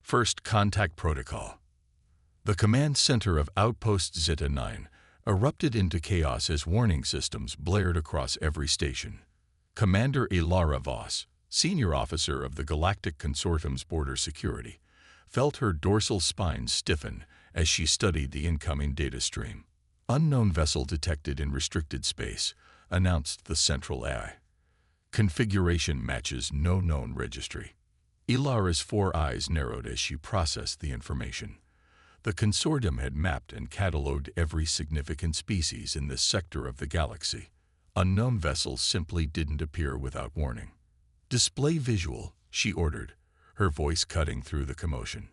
First Contact Protocol. The command center of Outpost Zeta 9 erupted into chaos as warning systems blared across every station. Commander Ilara Voss, senior officer of the Galactic Consortium's border security, felt her dorsal spine stiffen as she studied the incoming data stream. Unknown vessel detected in restricted space, announced the central AI. Configuration matches no known registry. Ilara's 4 eyes narrowed as she processed the information. The consortium had mapped and catalogued every significant species in this sector of the galaxy. Unknown vessels simply didn't appear without warning. Display visual, she ordered, her voice cutting through the commotion.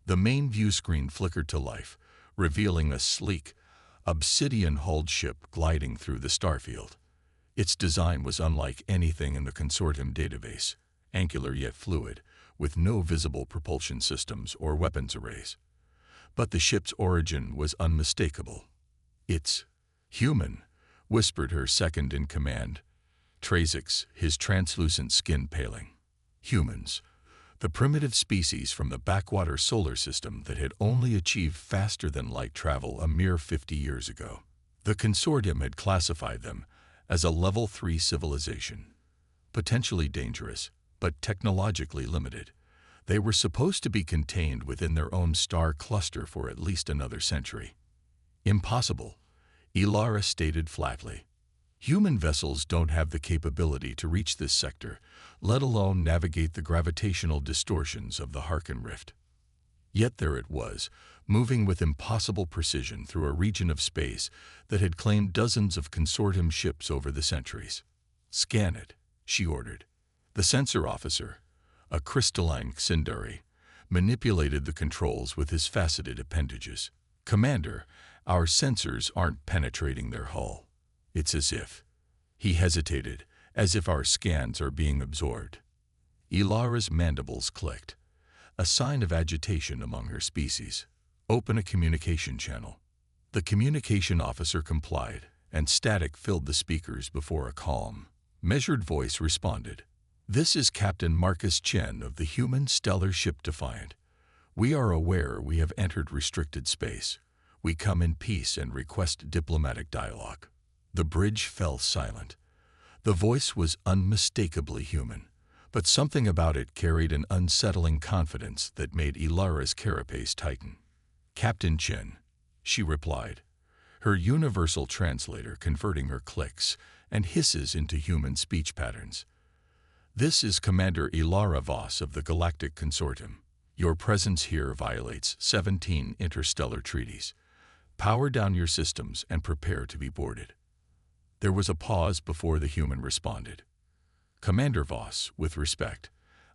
The main view screen flickered to life, revealing a sleek, obsidian-hulled ship gliding through the starfield. Its design was unlike anything in the consortium database, angular yet fluid, with no visible propulsion systems or weapons arrays. But the ship's origin was unmistakable. "It's human," whispered her second-in-command, Trazix, his translucent skin paling. Humans, the primitive species from the backwater solar system that had only achieved faster-than-light travel a mere 50 years ago. The consortium had classified them as a Level 3 civilization, potentially dangerous, but technologically limited. They were supposed to be contained within their own star cluster for at least another century. "Impossible," Ilara stated flatly. "Human vessels don't have the capability to reach this sector, let alone navigate the gravitational distortions of the Harken Rift." Yet there it was, moving with impossible precision through a region of space that had claimed dozens of consortium ships over the centuries. "Scan it," she ordered. The sensor officer, a crystalline Xindari, manipulated the controls with his faceted appendages. "Commander, our sensors aren't penetrating their hull. It's as if..." He hesitated, "as if our scans are being absorbed." Ilara's mandibles clicked, a sign of agitation among her species. "Open a communication channel." The communication officer complied, and static filled the speakers before a calm, measured voice responded. "This is Captain Marcus Chen of the human stellar ship Defiant. We are aware we have entered restricted space. We come in peace and request diplomatic dialogue." The bridge fell silent. The voice was unmistakably human, but something about it carried an unsettling confidence that made Ilara's carapace tighten. "Captain Chen," she replied, her universal translator converting her clicks and hisses into human speech patterns. "This is Commander Ilara Voss of the Galactic Consortium. Your presence here violates 17 interstellar treaties. Power down your systems and prepare to be boarded." There was a pause before the human responded. "Commander Voss, with respect,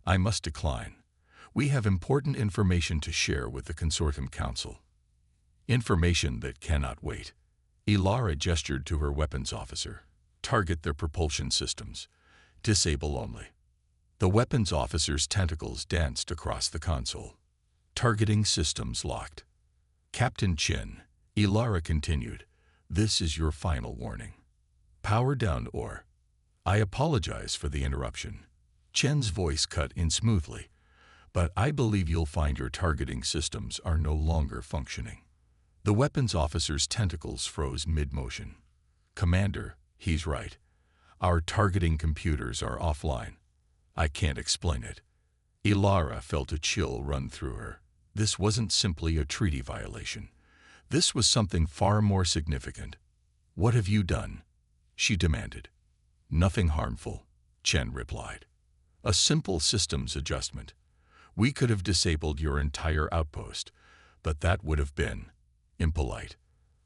I must decline. We have important information to share with the Consortium Council." "Information that cannot wait." Ilara gestured to her weapons officer. "Target their propulsion systems. Disable only." The weapons officer's tentacles danced across the console. "Targeting systems locked." "Captain Chen," Ilara continued, "this is your final warning. Power down or..." "I apologize for the interruption." Chen's voice cut in smoothly, "but I believe you'll find your targeting systems are no longer functioning." The weapons officer's tentacles froze mid-motion. "Commander, he's right. Our targeting computers are offline. I can't explain it." Ilara felt a chill run through her. This wasn't simply a treaty violation. This was something far more significant. "What have you done?" she demanded. "Nothing harmful," Chen replied. "A simple systems adjustment. We could have disabled your entire outpost, but that would have been impolite."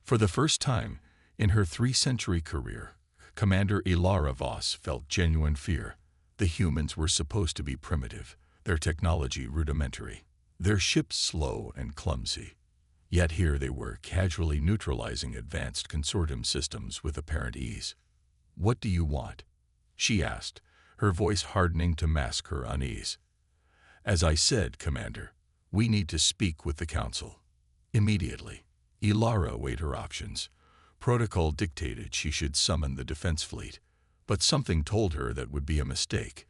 For the first time in her 3-century career, Commander Ilara Voss felt genuine fear. The humans were supposed to be primitive, their technology rudimentary, their ships slow and clumsy. Yet here they were, casually neutralizing advanced consortium systems with apparent ease. "What do you want?" she asked, her voice hardening to mask her unease. "As I said, Commander, we need to speak with the Council. Immediately." Ilara weighed her options. Protocol dictated she should summon the defense fleet, but something told her that would be a mistake.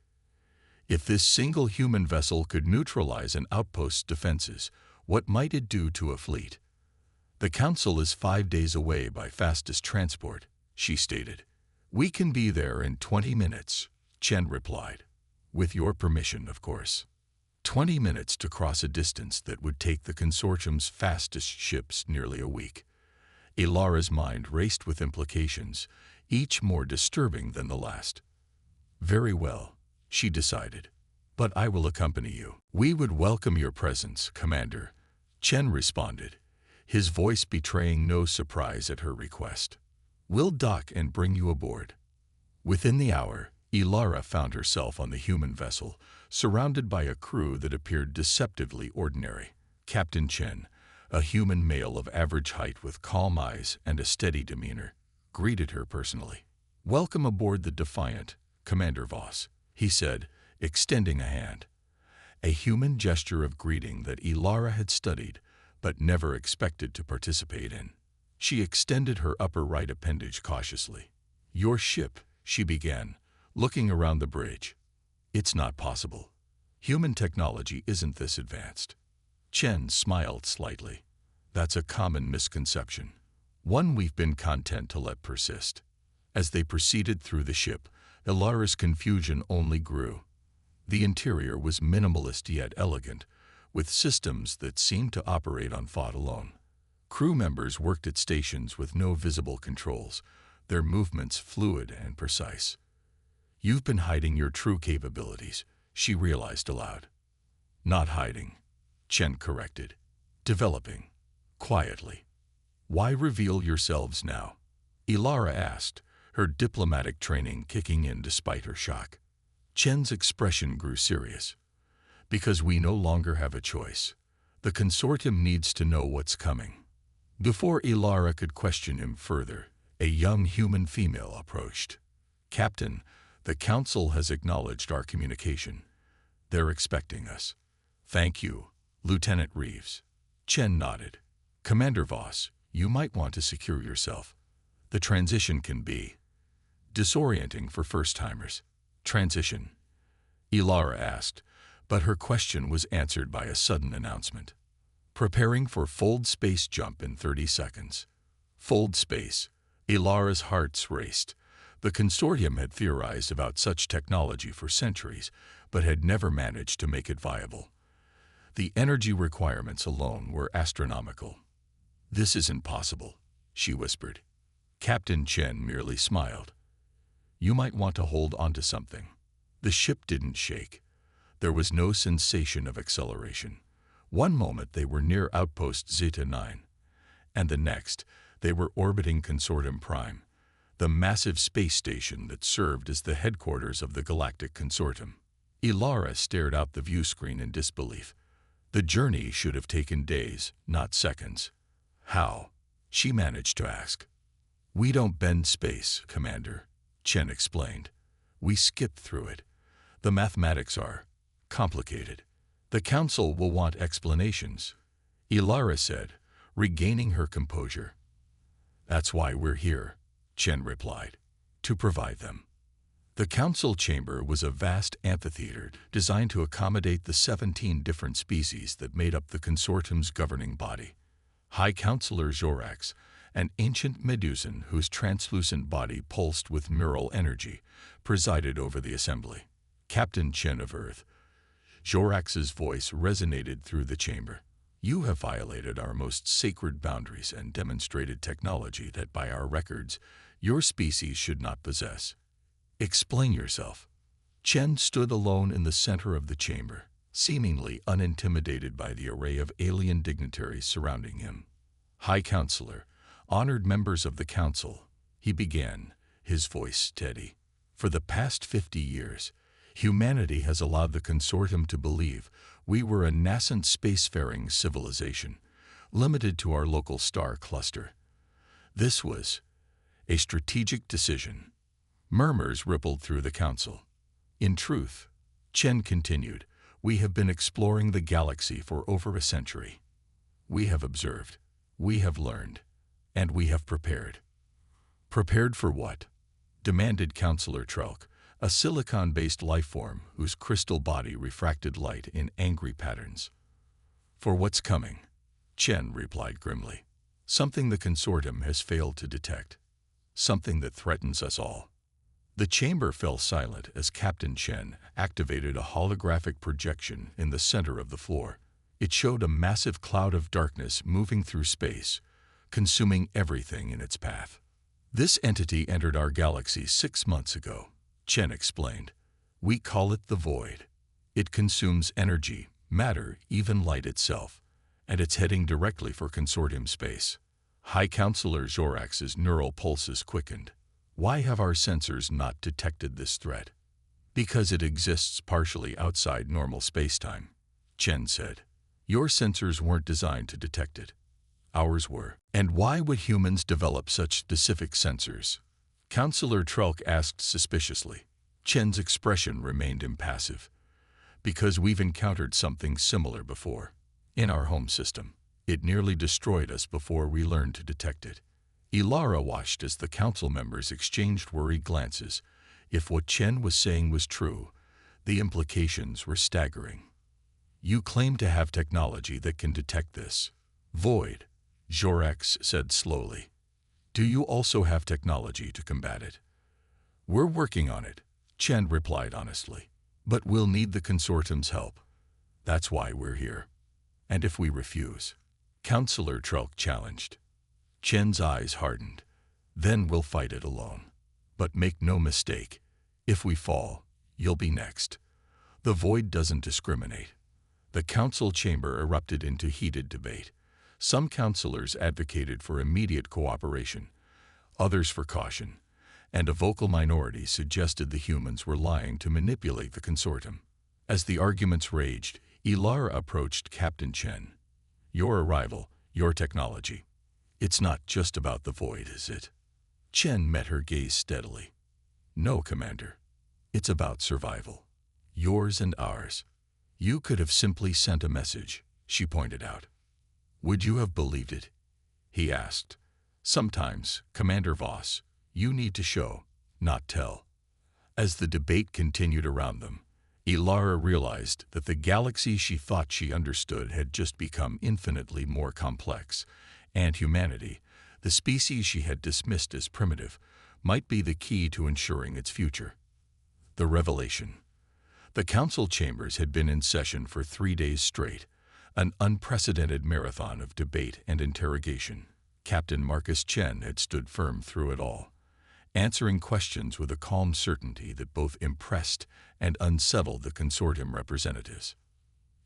If this single human vessel could neutralize an outpost's defenses, what might it do to a fleet? The Council is 5 days away by fastest transport, she stated. We can be there in 20 minutes, Chen replied. With your permission, of course. 20 minutes to cross a distance that would take the consortium's fastest ships nearly a week. Ilara's mind raced with implications, each more disturbing than the last. Very well, she decided. But I will accompany you. We would welcome your presence, Commander, Chen responded, his voice betraying no surprise at her request. We'll dock and bring you aboard. Within the hour, Ilara found herself on the human vessel, surrounded by a crew that appeared deceptively ordinary. Captain Chen, a human male of average height with calm eyes and a steady demeanor, greeted her personally. Welcome aboard the Defiant, Commander Voss, he said, extending a hand. A human gesture of greeting that Ilara had studied, but never expected to participate in. She extended her upper right appendage cautiously. Your ship, she began, looking around the bridge. It's not possible. Human technology isn't this advanced. Chen smiled slightly. That's a common misconception, one we've been content to let persist. As they proceeded through the ship, Ilara's confusion only grew. The interior was minimalist yet elegant, with systems that seemed to operate on thought alone. Crew members worked at stations with no visible controls, their movements fluid and precise. You've been hiding your true capabilities, she realized aloud. Not hiding, Chen corrected. Developing. Quietly. Why reveal yourselves now? Ilara asked, her diplomatic training kicking in despite her shock. Chen's expression grew serious. Because we no longer have a choice. The consortium needs to know what's coming. Before Ilara could question him further, a young human female approached. Captain, the Council has acknowledged our communication. They're expecting us. Thank you, Lieutenant Reeves. Chen nodded. Commander Voss, you might want to secure yourself. The transition can be disorienting for first-timers. Transition? Ilara asked, but her question was answered by a sudden announcement. Preparing for fold space jump in 30 seconds. Fold space. Ilara's hearts raced. The consortium had theorized about such technology for centuries, but had never managed to make it viable. The energy requirements alone were astronomical. This isn't possible, she whispered. Captain Chen merely smiled. You might want to hold onto something. The ship didn't shake. There was no sensation of acceleration. One moment they were near outpost Zeta 9, and the next they were orbiting Consortium Prime, the massive space station that served as the headquarters of the Galactic Consortium. Ilara stared out the view screen in disbelief. The journey should have taken days, not seconds. How? She managed to ask. We don't bend space, Commander, Chen explained. We skip through it. The mathematics are complicated. The Council will want explanations, Ilara said, regaining her composure. That's why we're here, Chen replied, to provide them. The Council chamber was a vast amphitheater designed to accommodate the 17 different species that made up the consortium's governing body. High Counselor Jorax, an ancient Medusan whose translucent body pulsed with neural energy, presided over the assembly. Captain Chen of Earth. Jorax's voice resonated through the chamber. You have violated our most sacred boundaries and demonstrated technology that by our records, your species should not possess. Explain yourself. Chen stood alone in the center of the chamber, seemingly unintimidated by the array of alien dignitaries surrounding him. High Counselor, honored members of the Council, he began, his voice steady. For the past 50 years, humanity has allowed the consortium to believe we were a nascent spacefaring civilization, limited to our local star cluster. This was a strategic decision. Murmurs rippled through the council. In truth, Chen continued, we have been exploring the galaxy for over a century. We have observed, we have learned, and we have prepared. Prepared for what? Demanded Counselor Trelk, a silicon-based lifeform whose crystal body refracted light in angry patterns. "For what's coming," Chen replied grimly. "Something the consortium has failed to detect. Something that threatens us all." The chamber fell silent as Captain Chen activated a holographic projection in the center of the floor. It showed a massive cloud of darkness moving through space, consuming everything in its path. "This entity entered our galaxy 6 months ago," Chen explained. "We call it the Void. It consumes energy, matter, even light itself, and it's heading directly for consortium space." High Counselor Jorax's neural pulses quickened. "Why have our sensors not detected this threat?" "Because it exists partially outside normal spacetime," Chen said. "Your sensors weren't designed to detect it. Ours were." "And why would humans develop such specific sensors?" Counselor Trelk asked suspiciously. Chen's expression remained impassive. "Because we've encountered something similar before. In our home system. It nearly destroyed us before we learned to detect it." Ilara watched as the council members exchanged worried glances. If what Chen was saying was true, the implications were staggering. "You claim to have technology that can detect this void," Jorax said slowly. "Do you also have technology to combat it?" "We're working on it," Chen replied honestly. "But we'll need the consortium's help. That's why we're here." "And if we refuse?" Counselor Trelk challenged. Chen's eyes hardened. "Then we'll fight it alone. But make no mistake, if we fall, you'll be next." The Void doesn't discriminate. The council chamber erupted into heated debate. Some counselors advocated for immediate cooperation, others for caution, and a vocal minority suggested the humans were lying to manipulate the consortium. As the arguments raged, Ilara approached Captain Chen. "Your arrival, your technology. It's not just about the Void, is it?" Chen met her gaze steadily. "No, Commander. It's about survival. Yours and ours. You could have simply sent a message," she pointed out. "Would you have believed it?" he asked. "Sometimes, Commander Voss, you need to show, not tell." As the debate continued around them, Ilara realized that the galaxy she thought she understood had just become infinitely more complex, and humanity, the species she had dismissed as primitive, might be the key to ensuring its future. The revelation. The council chambers had been in session for 3 days straight, an unprecedented marathon of debate and interrogation. Captain Marcus Chen had stood firm through it all, answering questions with a calm certainty that both impressed and unsettled the consortium representatives.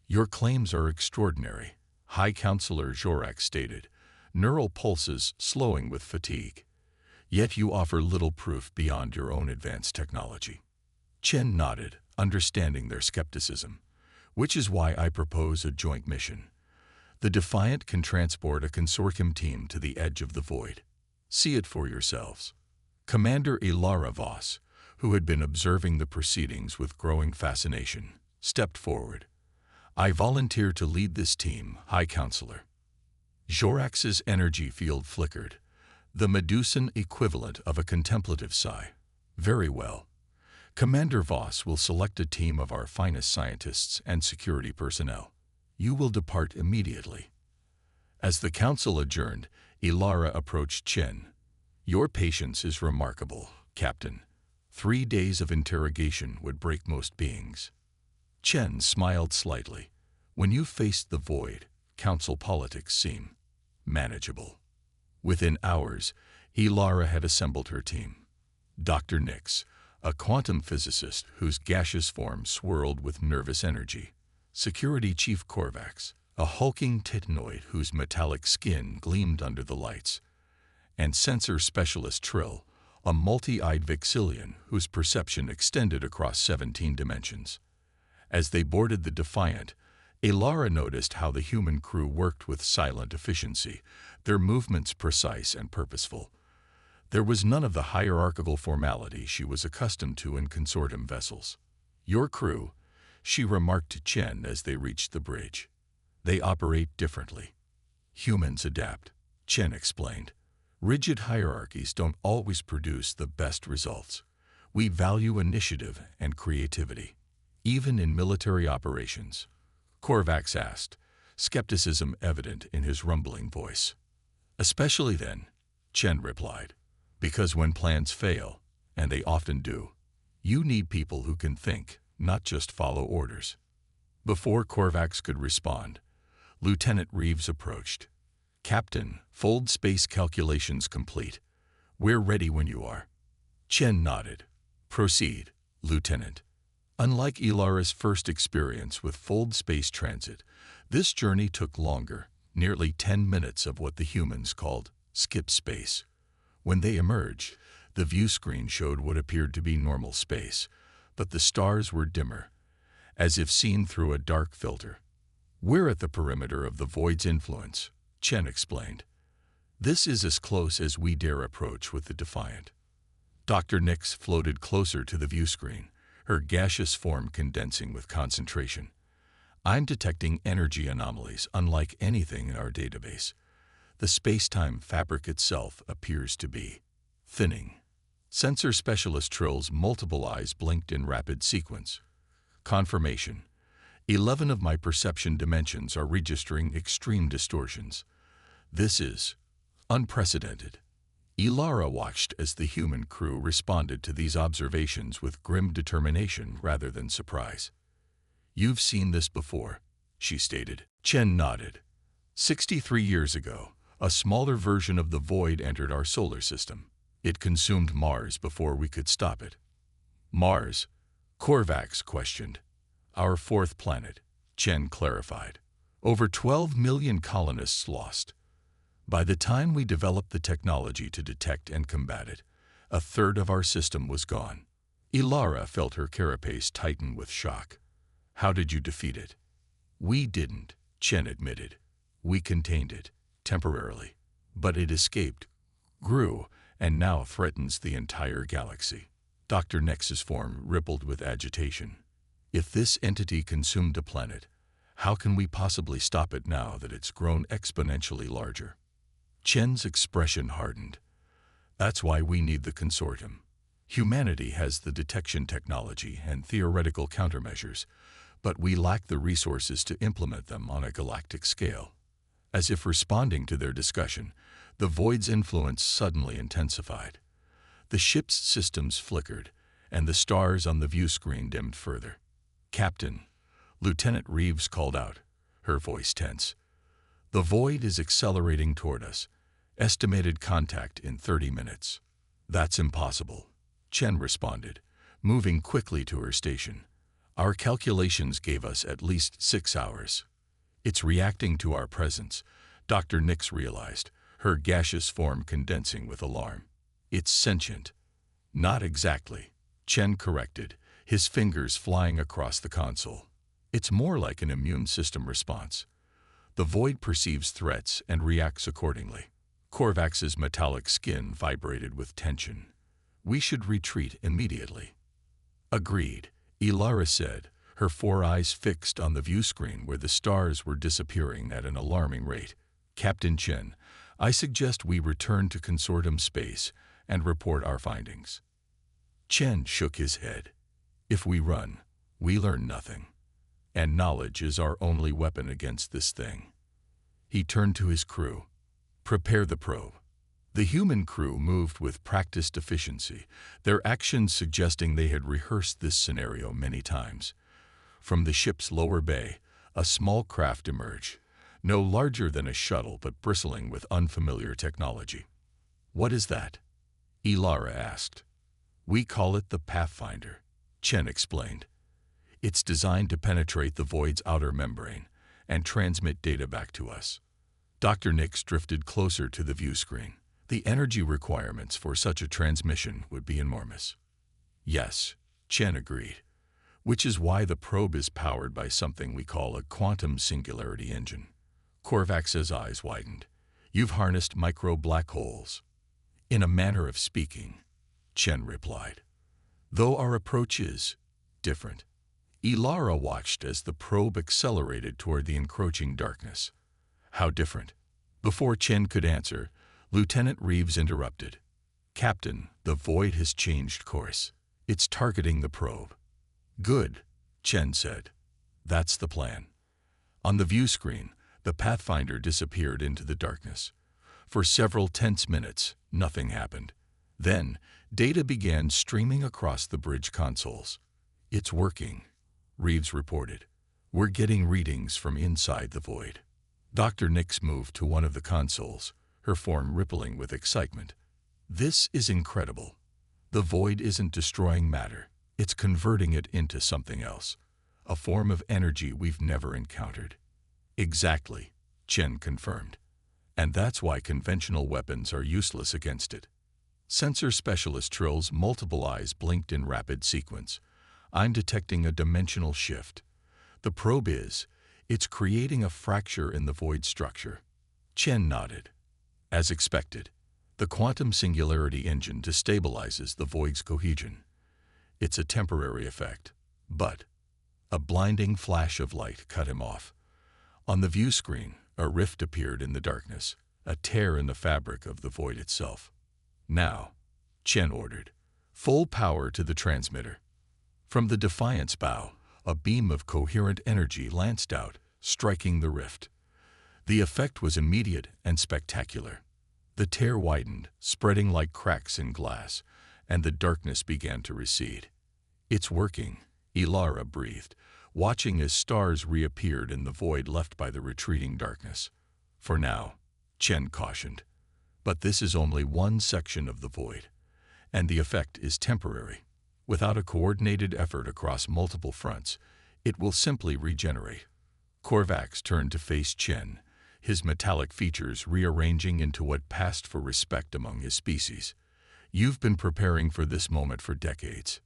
"Your claims are extraordinary," High Counselor Jorax stated, neural pulses slowing with fatigue. "Yet you offer little proof beyond your own advanced technology." Chen nodded, understanding their skepticism. "Which is why I propose a joint mission. The Defiant can transport a consortium team to the edge of the Void. See it for yourselves." Commander Ilara Voss, who had been observing the proceedings with growing fascination, stepped forward. "I volunteer to lead this team, High Counselor." Jorax's energy field flickered, the Medusan equivalent of a contemplative sigh. "Very well. Commander Voss will select a team of our finest scientists and security personnel. You will depart immediately." As the council adjourned, Ilara approached Chen. "Your patience is remarkable, Captain. 3 days of interrogation would break most beings." Chen smiled slightly. "When you faced the Void, council politics seem manageable." Within hours, Ilara had assembled her team. Dr. Nix, a quantum physicist whose gaseous form swirled with nervous energy. Security Chief Korvax, a hulking titanoid whose metallic skin gleamed under the lights. And Sensor Specialist Trill, a multi-eyed Vixillian whose perception extended across 17 dimensions. As they boarded the Defiant, Ilara noticed how the human crew worked with silent efficiency, their movements precise and purposeful. There was none of the hierarchical formality she was accustomed to in consortium vessels. "Your crew," she remarked to Chen as they reached the bridge. "They operate differently." "Humans adapt," Chen explained. "Rigid hierarchies don't always produce the best results. We value initiative and creativity, even in military operations. Korvax asked, skepticism evident in his rumbling voice. Especially then, Chen replied, because when plans fail, and they often do, you need people who can think, not just follow orders. Before Korvax could respond, Lieutenant Reeves approached. Captain, fold space calculations complete. We're ready when you are. Chen nodded. Proceed, Lieutenant. Unlike Ilara's first experience with fold space transit, this journey took longer, nearly 10 minutes of what the humans called skip space. When they emerged, the view screen showed what appeared to be normal space, but the stars were dimmer, as if seen through a dark filter. We're at the perimeter of the void's influence, Chen explained. This is as close as we dare approach with the Defiant. Dr. Nix floated closer to the view screen, her gaseous form condensing with concentration. I'm detecting energy anomalies unlike anything in our database. The space-time fabric itself appears to be thinning. Sensor specialist Trill's multiple eyes blinked in rapid sequence. Confirmation. 11 of my perception dimensions are registering extreme distortions. This is unprecedented. Ilara watched as the human crew responded to these observations with grim determination rather than surprise. You've seen this before, she stated. Chen nodded. 63 years ago, a smaller version of the void entered our solar system. It consumed Mars before we could stop it. Mars? Korvax questioned. Our fourth planet, Chen clarified. Over 12 million colonists lost. By the time we developed the technology to detect and combat it, a third of our system was gone. Ilara felt her carapace tighten with shock. How did you defeat it? We didn't, Chen admitted. We contained it, temporarily. But it escaped, grew, and now threatens the entire galaxy. Dr. Nex's form rippled with agitation. If this entity consumed a planet, how can we possibly stop it now that it's grown exponentially larger? Chen's expression hardened. That's why we need the consortium. Humanity has the detection technology and theoretical countermeasures, but we lack the resources to implement them on a galactic scale. As if responding to their discussion, the void's influence suddenly intensified. The ship's systems flickered, and the stars on the view screen dimmed further. Captain, Lieutenant Reeves called out, her voice tense. The void is accelerating toward us. Estimated contact in 30 minutes. That's impossible, Chen responded, moving quickly to her station. Our calculations gave us at least 6 hours. It's reacting to our presence, Dr. Nix realized, her gaseous form condensing with alarm. It's sentient. Not exactly, Chen corrected, his fingers flying across the console. It's more like an immune system response. The void perceives threats and reacts accordingly. Korvax's metallic skin vibrated with tension. We should retreat immediately. Agreed, Ilara said, her 4 eyes fixed on the view screen where the stars were disappearing at an alarming rate. Captain Chen, I suggest we return to consortium space and report our findings. Chen shook his head. If we run, we learn nothing. And knowledge is our only weapon against this thing. He turned to his crew. Prepare the probe. The human crew moved with practiced efficiency, their actions suggesting they had rehearsed this scenario many times. From the ship's lower bay, a small craft emerged, no larger than a shuttle but bristling with unfamiliar technology. What is that? Ilara asked. We call it the Pathfinder, Chen explained. It's designed to penetrate the void's outer membrane and transmit data back to us. Dr. Nix drifted closer to the view screen. The energy requirements for such a transmission would be enormous. Yes, Chen agreed, which is why the probe is powered by something we call a quantum singularity engine. Korvax's eyes widened. You've harnessed micro-black holes. In a manner of speaking, Chen replied. Though our approach is different. Ilara watched as the probe accelerated toward the encroaching darkness. How different? Before Chen could answer, Lieutenant Reeves interrupted. Captain, the void has changed course. It's targeting the probe. Good, Chen said. That's the plan. On the view screen, the Pathfinder disappeared into the darkness. For several tense minutes, nothing happened. Then, data began streaming across the bridge consoles. It's working, Reeves reported. We're getting readings from inside the void. Dr. Nix moved to one of the consoles, her form rippling with excitement. This is incredible. The void isn't destroying matter. It's converting it into something else, a form of energy we've never encountered. Exactly, Chen confirmed. And that's why conventional weapons are useless against it. Sensor Specialist Trill's multiple eyes blinked in rapid sequence. I'm detecting a dimensional shift. The probe it's creating a fracture in the void structure. Chen nodded. As expected, the quantum singularity engine destabilizes the void's cohesion. It's a temporary effect, but a blinding flash of light cut him off. On the view screen, a rift appeared in the darkness, a tear in the fabric of the void itself. Now, Chen ordered, full power to the transmitter. From the Defiant's bow, a beam of coherent energy lanced out, striking the rift. The effect was immediate and spectacular. The tear widened, spreading like cracks in glass, and the darkness began to recede. It's working, Ilara breathed, watching as stars reappeared in the void left by the retreating darkness. For now, Chen cautioned. But this is only one section of the void, and the effect is temporary. Without a coordinated effort across multiple fronts, it will simply regenerate. Korvax turned to face Chen, his metallic features rearranging into what passed for respect among his species. You've been preparing for this moment for decades.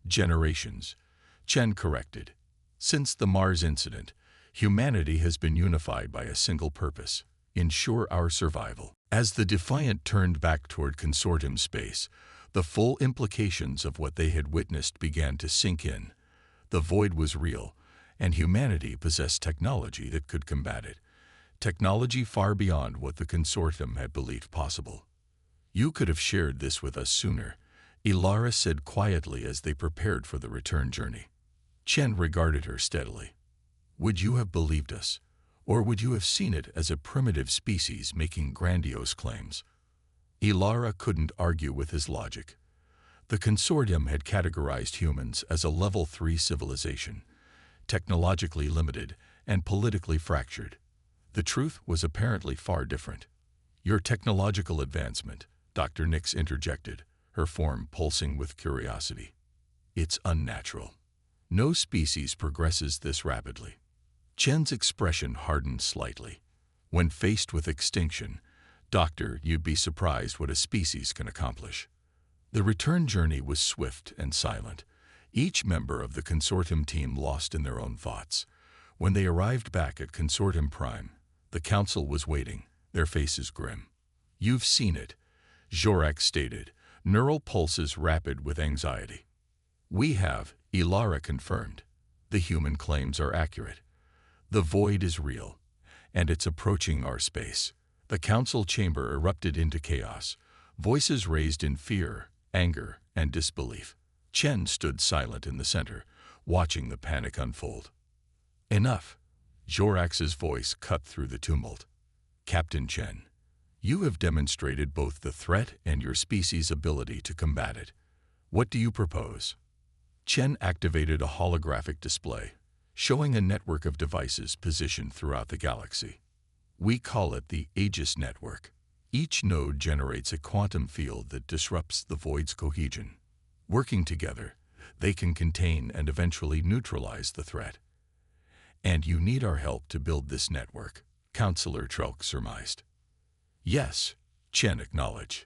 Generations, Chen corrected. Since the Mars incident, humanity has been unified by a single purpose: ensure our survival. As the Defiant turned back toward consortium space, the full implications of what they had witnessed began to sink in. The void was real, and humanity possessed technology that could combat it. Technology far beyond what the consortium had believed possible. You could have shared this with us sooner, Ilara said quietly as they prepared for the return journey. Chen regarded her steadily. Would you have believed us, or would you have seen it as a primitive species making grandiose claims? Ilara couldn't argue with his logic. The consortium had categorized humans as a level 3 civilization, technologically limited and politically fractured. The truth was apparently far different. Your technological advancement, Dr. Nix interjected, her form pulsing with curiosity. It's unnatural. No species progresses this rapidly. Chen's expression hardened slightly. When faced with extinction, Doctor, you'd be surprised what a species can accomplish. The return journey was swift and silent. Each member of the consortium team lost in their own thoughts. When they arrived back at Consortium Prime, the council was waiting, their faces grim. You've seen it, Jorak stated, neural pulses rapid with anxiety. We have, Ilara confirmed. The human claims are accurate. The void is real, and it's approaching our space. The council chamber erupted into chaos, voices raised in fear, anger, and disbelief. Chen stood silent in the center, watching the panic unfold. Enough! Jorax's voice cut through the tumult. Captain Chen, you have demonstrated both the threat and your species' ability to combat it. What do you propose? Chen activated a holographic display, showing a network of devices positioned throughout the galaxy. We call it the Aegis Network. Each node generates a quantum field that disrupts the void's cohesion. Working together, they can contain and eventually neutralize the threat. And you need our help to build this network, Counselor Trelk surmised. Yes, Chen acknowledged.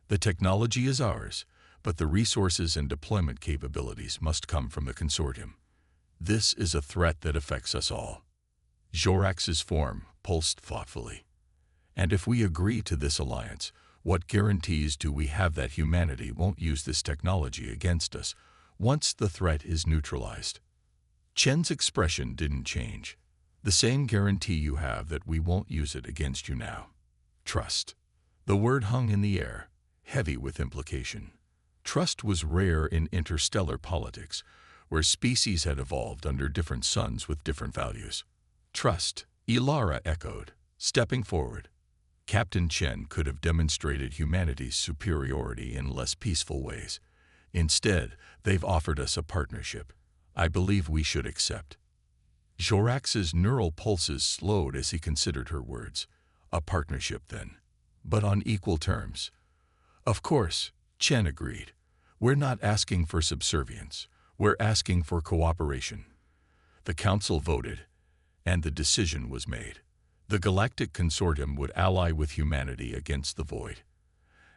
The technology is ours, but the resources and deployment capabilities must come from the consortium. This is a threat that affects us all. Jorax's form pulsed thoughtfully. And if we agree to this alliance, what guarantees do we have that humanity won't use this technology against us once the threat is neutralized? Chen's expression didn't change. The same guarantee you have that we won't use it against you now. Trust. The word hung in the air, heavy with implication. Trust was rare in interstellar politics, where species had evolved under different suns with different values. Trust, Ilara echoed, stepping forward. Captain Chen could have demonstrated humanity's superiority in less peaceful ways. Instead, they've offered us a partnership. I believe we should accept. Jorax's neural pulses slowed as he considered her words. A partnership, then. But on equal terms. Of course, Chen agreed. We're not asking for subservience. We're asking for cooperation. The Council voted, and the decision was made. The Galactic Consortium would ally with humanity against the Void.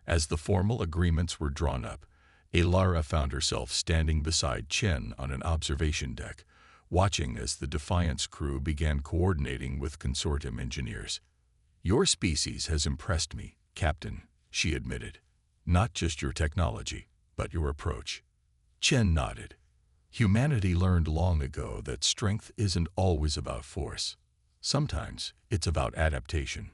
As the formal agreements were drawn up, Ilara found herself standing beside Chen on an observation deck, watching as the Defiance crew began coordinating with Consortium engineers. Your species has impressed me, Captain, she admitted. Not just your technology, but your approach. Chen nodded. Humanity learned long ago that strength isn't always about force. Sometimes it's about adaptation.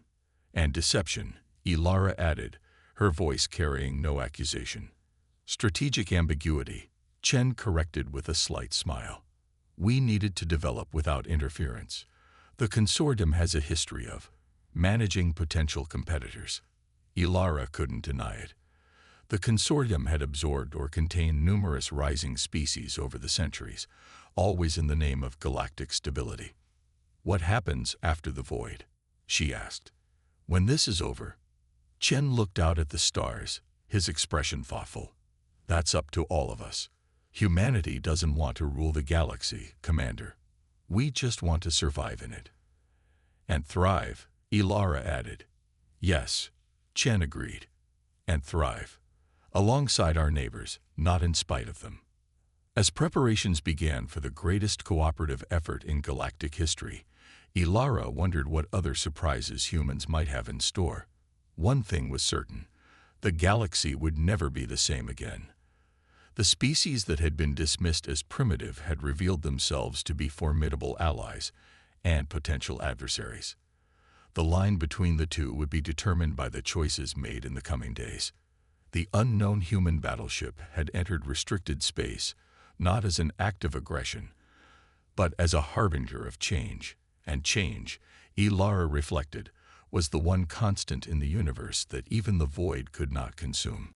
And deception, Ilara added, her voice carrying no accusation. Strategic ambiguity, Chen corrected with a slight smile. We needed to develop without interference. The Consortium has a history of managing potential competitors. Ilara couldn't deny it. The Consortium had absorbed or contained numerous rising species over the centuries, always in the name of galactic stability. What happens after the Void? She asked. When this is over? Chen looked out at the stars, his expression thoughtful. That's up to all of us. Humanity doesn't want to rule the galaxy, Commander. We just want to survive in it. And thrive, Ilara added. Yes, Chen agreed. And thrive. Alongside our neighbors, not in spite of them. As preparations began for the greatest cooperative effort in galactic history, Ilara wondered what other surprises humans might have in store. One thing was certain. The galaxy would never be the same again. The species that had been dismissed as primitive had revealed themselves to be formidable allies and potential adversaries. The line between the two would be determined by the choices made in the coming days. The unknown human battleship had entered restricted space, not as an act of aggression, but as a harbinger of change. And change, Ilara reflected, was the one constant in the universe that even the Void could not consume.